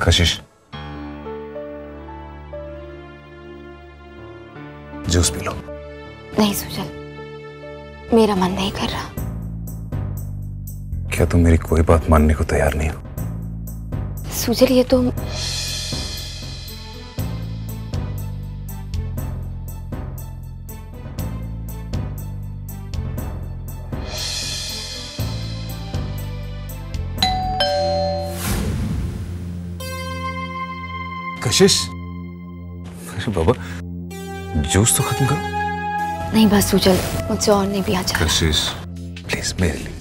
कशिश, juice P low. नहीं सुजल, मेरा मन नहीं कर रहा। क्या तुम मेरी कोई बात मानने को तैयार नहीं हो? सुजल, ये तो कशिश, अरे बाबा, जूस तो खत्म करो। नहीं बस सुजल, मुझसे और नहीं पिया जा रहा। कशिश प्लीज मेरे लिए।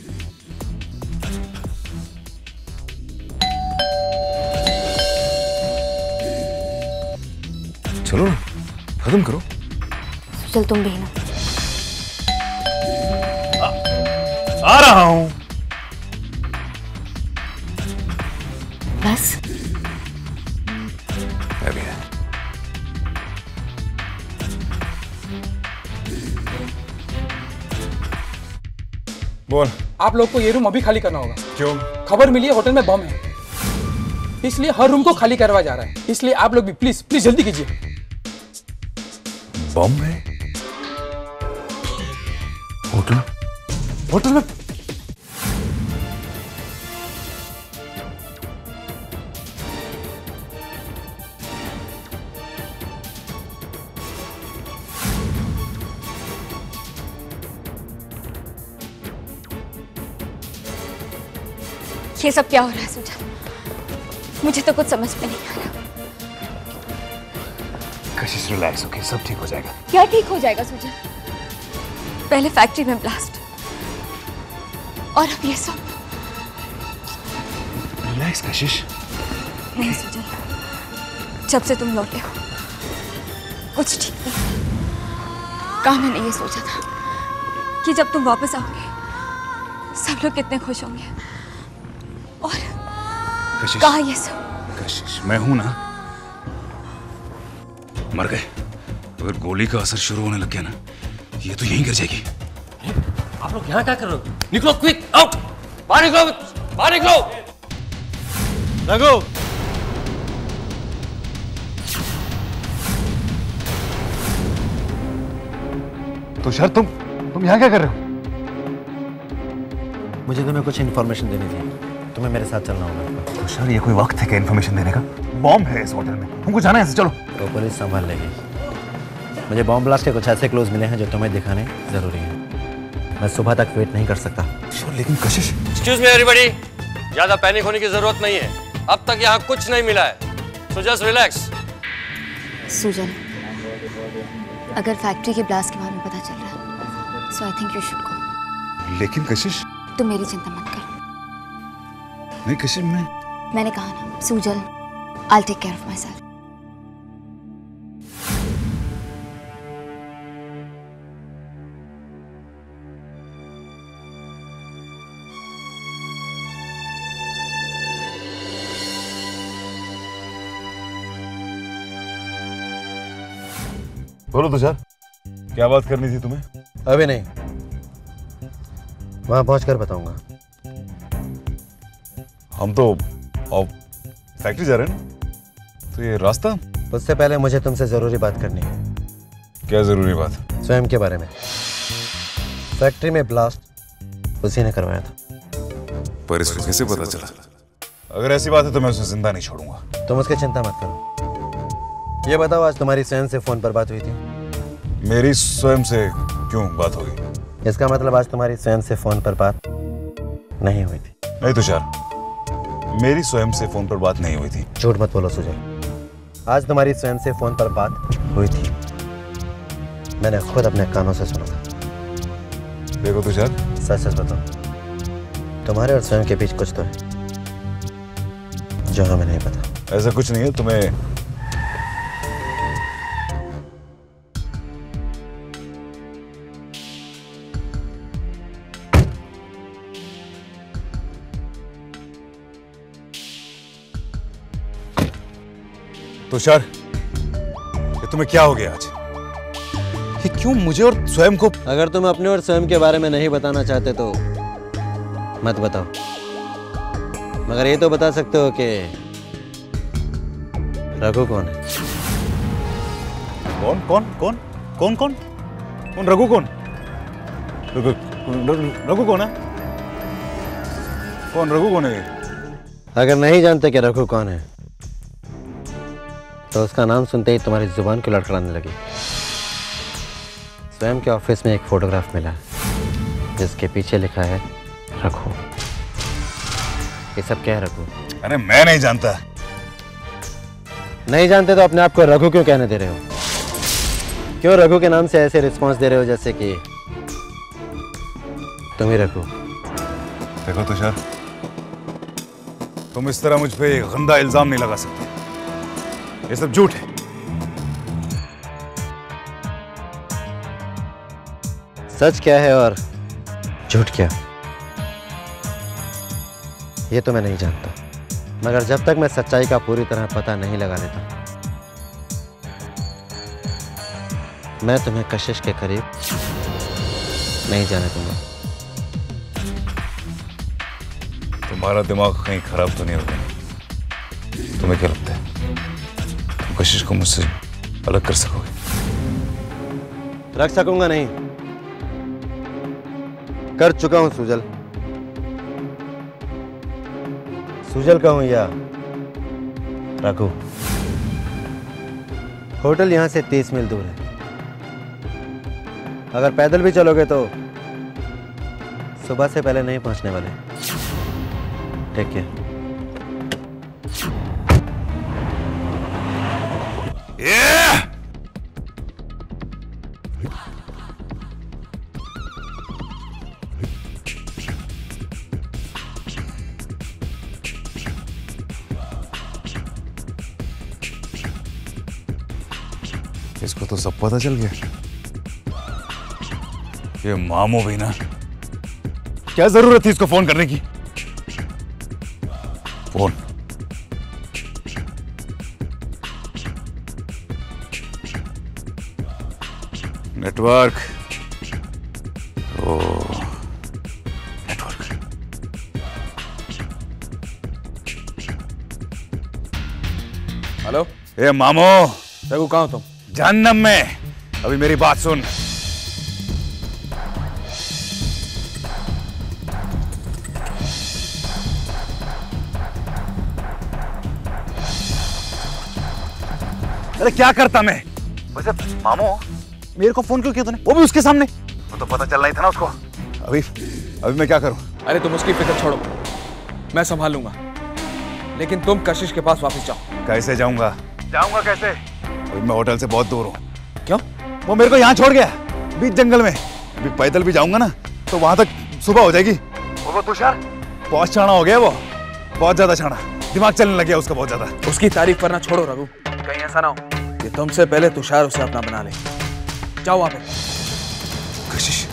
चलो ना, खत्म करो। सुजल तुम भी ना। आ रहा हूं। बस अभी है। बोल। आप लोग को ये रूम अभी खाली करना होगा। क्यों? खबर मिली है होटल में बम है, इसलिए हर रूम को खाली करवाया जा रहा है। इसलिए आप लोग भी प्लीज प्लीज जल्दी कीजिए। बम है होटल? होटल में? ये सब क्या हो रहा है सुजल? मुझे तो कुछ समझ में नहीं आ रहा। कशिश रिलैक्स, ओके, सब ठीक हो जाएगा। क्या ठीक हो जाएगा सुजल? पहले फैक्ट्री में ब्लास्ट और अब ये सब। रिलैक्स कशिश। नहीं सुजल, जब से तुम लौटे हो कुछ ठीक नहीं। कहा मैंने ये सोचा था कि जब तुम वापस आओगे सब लोग कितने खुश होंगे, और कहा ये सब। कशिश, मैं हूं ना। मर गए। अगर गोली का असर शुरू होने लग गया ना, ये तो यहीं गिर जाएगी। आप लोग यहाँ क्या कर रहे हो? निकलो, क्विक आउट, बाहर निकलो, बाहर निकलो। लगो। तुषार, तुम यहाँ क्या कर रहे हो? मुझे तुम्हें कुछ इन्फॉर्मेशन देनी थी, तुम्हें मेरे साथ चलना होगा। तुषार, ये कोई वक्त है क्या इन्फॉर्मेशन देने का? बॉम्ब है इस होटल में, हमको जाना है, ऐसे चलो। तो पुलिस संभाल लेगी। मुझे बॉम्ब ब्लास्ट के कुछ ऐसे क्लोज मिले हैं जो तुम्हें दिखाने जरूरी है। मैं सुबह तक वेट नहीं कर सकता। लेकिन कशिश। एक्सक्यूज मी एवरीबॉडी, ज्यादा पैनिक होने की जरूरत नहीं है। अब तक यहाँ कुछ नहीं मिला है, सो जस्ट रिलैक्स। सुजल, अगर फैक्ट्री के ब्लास्ट के बारे में पता चल रहा है, so I think you should go. लेकिन कशिश। तुम मेरी चिंता मत करो। नहीं कशिश, मैंने कहा ना Sujal, I'll take care of myself. बोलो तुषार, क्या बात करनी थी तुम्हें? अभी नहीं, वहां पहुंचकर बताऊंगा। हम तो फैक्ट्री जा रहे हैं ना, तो ये रास्ता। उससे पहले मुझे तुमसे जरूरी बात करनी है। क्या जरूरी बात? स्वयं के बारे में। फैक्ट्री में ब्लास्ट उसी ने करवाया था। पर इसको कैसे पता चला? अगर ऐसी बात है तो मैं उसे जिंदा नहीं छोड़ूंगा। तुम उसकी चिंता मत करो। ये बताओ, आज तुम्हारी स्वयं से फोन पर बात हुई थी? मेरी स्वयं से क्यों बात होगी? इसका मतलब आज तुम्हारी स्वयं से फोन पर बात नहीं हुई थी। नहीं तुषार, मेरी स्वयं से फोन पर बात नहीं हुई थी। झूठ मत बोलो सुजल, आज तुम्हारी स्वयं से फोन पर बात हुई थी। मैंने खुद अपने कानों से सुना था। देखो तुषार, सच सच बताओ, तुम्हारे और स्वयं के बीच कुछ तो है जो हमें नहीं पता। ऐसा कुछ नहीं है। तुम्हें तुषार, ये तुम्हें क्या हो गया आज? ये क्यों मुझे और स्वयं को? अगर तुम अपने और स्वयं के बारे में नहीं बताना चाहते तो मत बताओ, मगर ये तो बता सकते हो कि रघु कौन है? कौन कौन कौन कौन कौन कौन रघु कौन? रघु कौन है? कौन रघु कौन है? अगर नहीं जानते कि रघु कौन है तो उसका नाम सुनते ही तुम्हारी जुबान को लड़खड़ाने लगी। स्वयं के ऑफिस में एक फोटोग्राफ मिला जिसके पीछे लिखा है रघु। ये सब क्या है रघु? अरे मैं नहीं जानता। नहीं जानते तो अपने आप को रघु क्यों कहने दे रहे हो? क्यों रघु के नाम से ऐसे रिस्पॉन्स दे रहे हो जैसे कि तुम ही रघु? देखो तुषार, तुम इस तरह मुझ पे गंदा इल्जाम नहीं लगा सकते। ये सब झूठ है। सच क्या है और झूठ क्या? ये तो मैं नहीं जानता, मगर जब तक मैं सच्चाई का पूरी तरह पता नहीं लगा लेता मैं तुम्हें कशिश के करीब नहीं जाने दूंगा। तुम्हारा दिमाग कहीं खराब तो नहीं होगा? तुम्हें क्या लगता है तुम कशिश को मुझसे अलग कर सकोगे? रख सकूंगा नहीं, कर चुका हूं सुजल। सुजल का हूं या रघु। होटल यहां से 30 मील दूर है। अगर पैदल भी चलोगे तो सुबह से पहले नहीं पहुंचने वाले। ठीक है? इसको तो सब पता चल गया। ये मामू भी ना, क्या जरूरत थी इसको फोन करने की? फोन नेटवर्क, ओ नेटवर्क। हेलो ए मामू, रघु कहाँ हो तुम? जहन्नम में। अभी मेरी बात सुन। अरे क्या करता मैं? वैसे मामू, मेरे को फोन क्यों किया तूने? वो भी उसके सामने। वो तो पता चलना ही था ना उसको। अभी मैं क्या करूं? अरे तुम उसकी फिक्र छोड़ो, मैं संभाल लूंगा। लेकिन तुम कशिश के पास वापस जाओ। कैसे जाऊंगा? कैसे? अभी मैं होटल से बहुत दूर हूँ। क्यों? वो मेरे को यहाँ छोड़ गया बीच जंगल में। अभी पैदल भी जाऊंगा ना तो वहां तक सुबह हो जाएगी। वो तुषार बहुत छाना हो गया, वो बहुत ज्यादा छाना। दिमाग चलने लग गया उसका बहुत ज्यादा। उसकी तारीफ करना छोड़ो रघु, कहीं ऐसा ना हो कि तुमसे पहले तुषार उसे अपना बना ले। जाओ वहां पे। कशिश,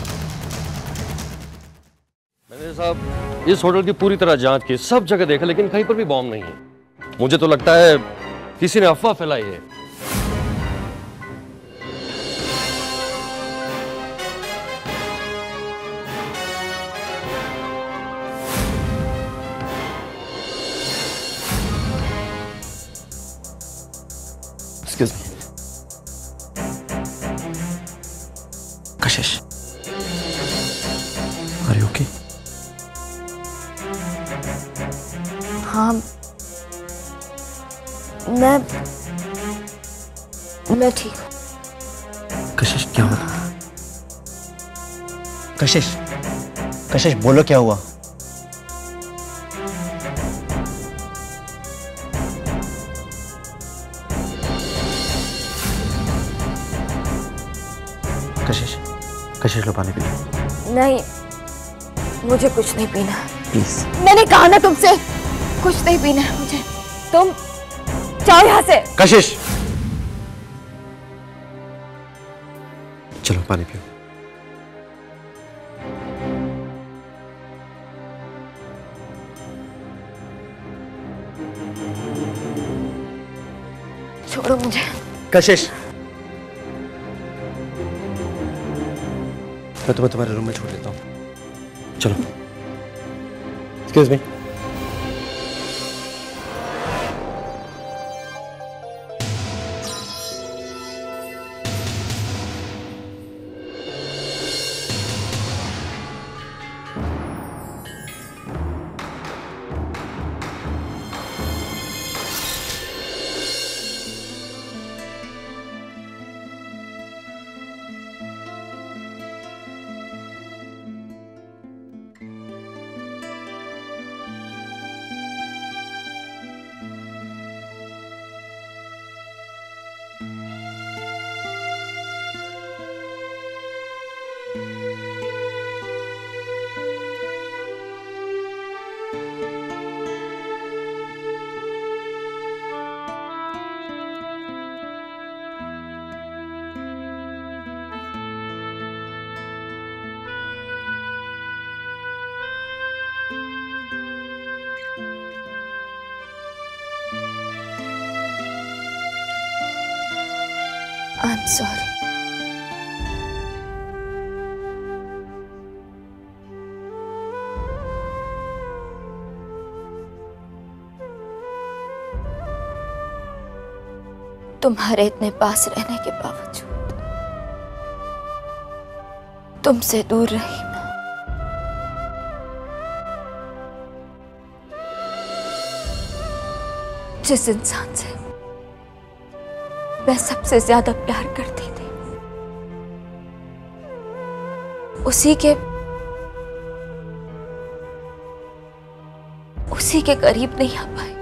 मैंने साहब इस होटल की पूरी तरह जांच की, सब जगह देखा, लेकिन कहीं पर भी बॉम्ब नहीं है। मुझे तो लगता है किसी ने अफवाह फैलाई है। Excuse me. Kashish, are you okay? हाँ, मैं ठीक हूँ। कशिश क्या हुआ? कशिश बोलो क्या हुआ? कशिश लो पानी पी। नहीं, मुझे कुछ नहीं पीना। प्लीज। मैंने कहा ना तुमसे, कुछ नहीं पीना है मुझे। तुम जाओ यहाँ से। कशिश चलो पानी पियो। छोड़ो मुझे। कशिश, मैं तुम्हें तुम्हारे रूम में छोड़ देता हूँ। चलो। Excuse me. I'm sorry. तुम्हारे इतने पास रहने के बावजूद तुमसे दूर रही मैं। जिस इंसान से मैं सबसे ज्यादा प्यार करती थी उसी के करीब नहीं आ पाई।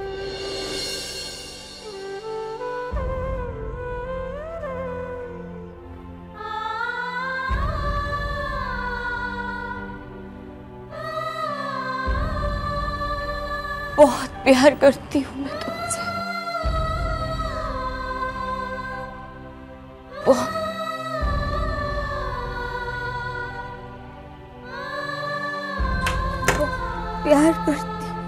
बहुत प्यार करती हूँ मैं तुमसे, बहुत। प्यार करती हूँ,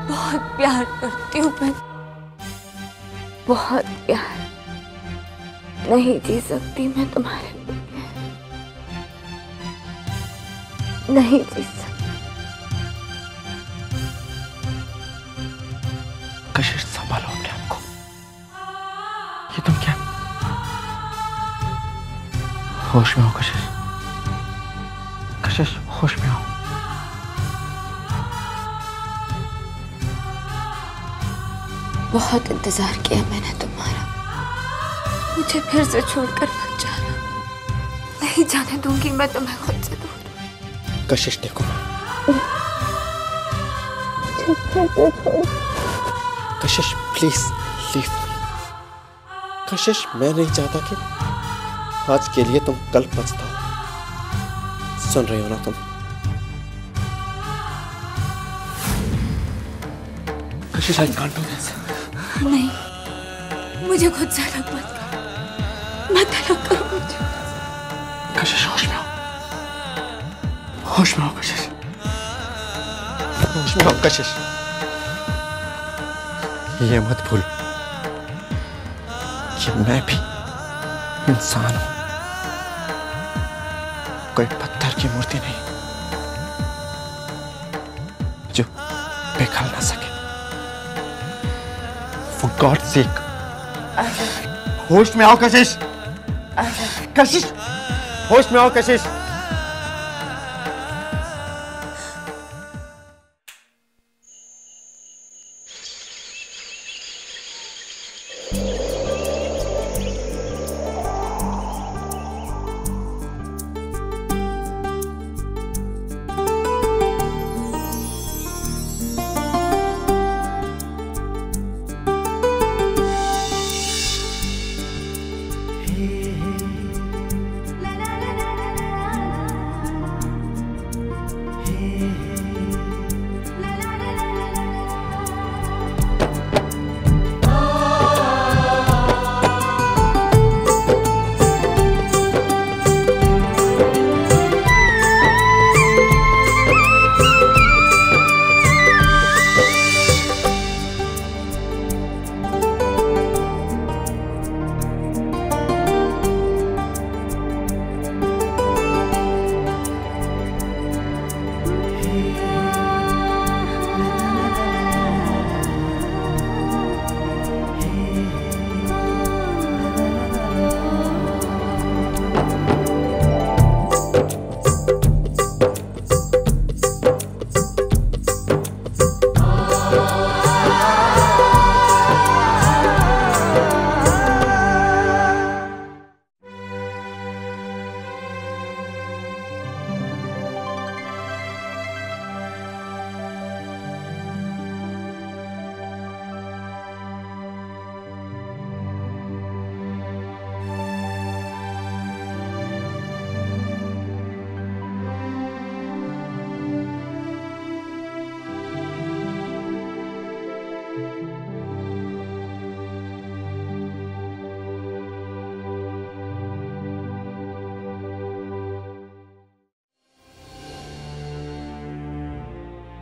बहुत प्यार करती हूँ मैं, बहुत प्यार। नहीं जी सकती मैं तुम्हारे बिना, नहीं जी सकती। कशिश संभालो अपने आप को। ये तुम क्या? होश में हो कशिश, कशिश होश में हो। बहुत इंतजार किया मैंने तुम्हारा, मुझे फिर से छोड़कर मत जाना। नहीं जाने दूंगी मैं तुम्हें खुद से दूर। कशिश देखो, कशिश प्लीज लीव मी। कशिश मैं नहीं चाहता कि आज के लिए तुम कल पछताओ। सुन रही हो ना तुम? कशिश आई कांट डू दिस। नहीं, मुझे खुद से अलग मत करो, मत अलग करो मुझे। कशिश होश में हो, होश में हो कशिश, होश में हो कशिश। ये मत भूल कि मैं भी इंसान हूं, कोई पत्थर की मूर्ति नहीं जो पिघल ना सके। For God's sake, होश में आओ कशिश, कशिश होश में आओ कशिश।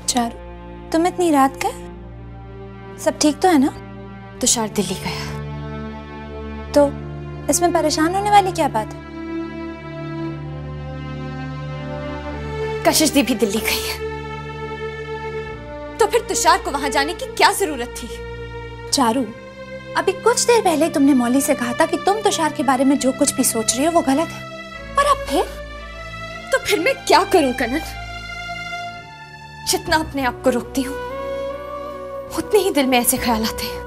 चारू, तुम इतनी रात का? सब ठीक तो है ना? तुषार दिल्ली गया। तो इसमें परेशान होने वाली क्या बात है? कशिश दी भी दिल्ली गई है, तो फिर तुषार को वहां जाने की क्या जरूरत थी? चारू, अभी कुछ देर पहले तुमने मौली से कहा था कि तुम तुषार के बारे में जो कुछ भी सोच रही हो वो गलत है, पर अब फिर मैं क्या करूं कनन? जितना अपने आप को रोकती हूँ उतने ही दिल में ऐसे ख्याल आते हैं।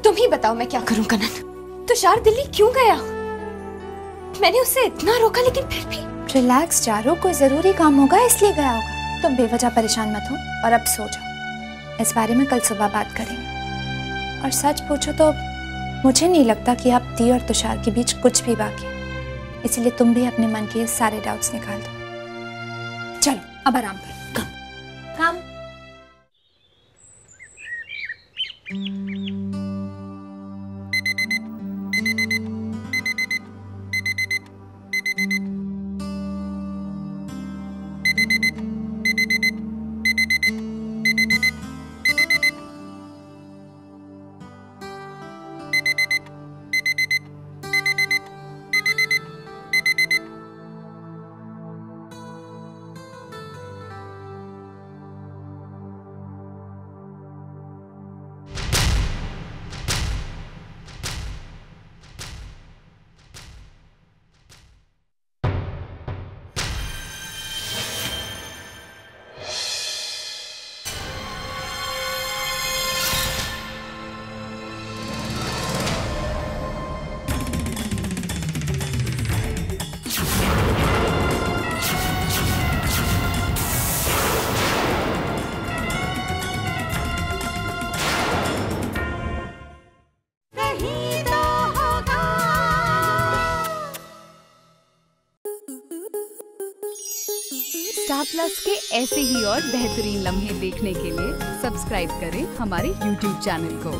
तुम ही बताओ मैं क्या करूं कनन? तुषार दिल्ली क्यों गया? मैंने उसे इतना रोका लेकिन फिर भी। रिलैक्स चारू, कोई जरूरी काम होगा इसलिए गया होगा। तुम बेवजह परेशान मत हो और अब सो जाओ। इस बारे में कल सुबह बात करेंगे। और सच पूछो तो मुझे नहीं लगता कि अब दी और तुषार के बीच कुछ भी बाकी है, इसलिए तुम भी अपने मन के सारे डाउट्स निकाल दो। चलो अब आराम करो। काम स्टार प्लस के ऐसे ही और बेहतरीन लम्हे देखने के लिए सब्सक्राइब करें हमारे YouTube चैनल को।